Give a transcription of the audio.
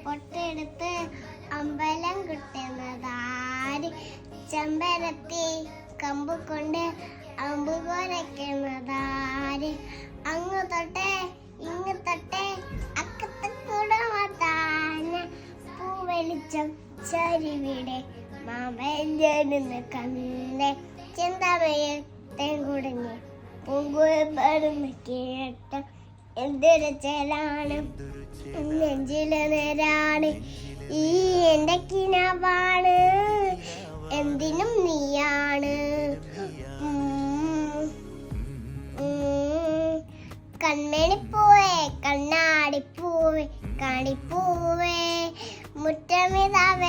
പൊട്ടെടുത്ത് അമ്പലം കുട്ടുന്നതാര്? ചെമ്പരത്തി കമ്പ് കൊണ്ട് അമ്പ് കുരയ്ക്കുന്നതാര്? അങ്ങ് തൊട്ടേ ഇങ്ങ് തൊട്ടേ അക്കത്ത് കുടമത്താന പൂവെളിച്ചം ചരിവിടെ മാമേന്ന് കണ്ടേ ചിന്താമയത്തെ കുടഞ്ഞ് പൂങ്കുഴന്ന് കേട്ട എന്തൊരു ചേലാണ് നെഞ്ചില് നേരാണ് ഈ എന്റെ കിനാവാണ് എന്തിനും നീയാണ്. കൺമണിപ്പൂവേ കണ്ണാടിപ്പൂവേ കാണിപ്പൂവേ മുറ്റമിതാവേ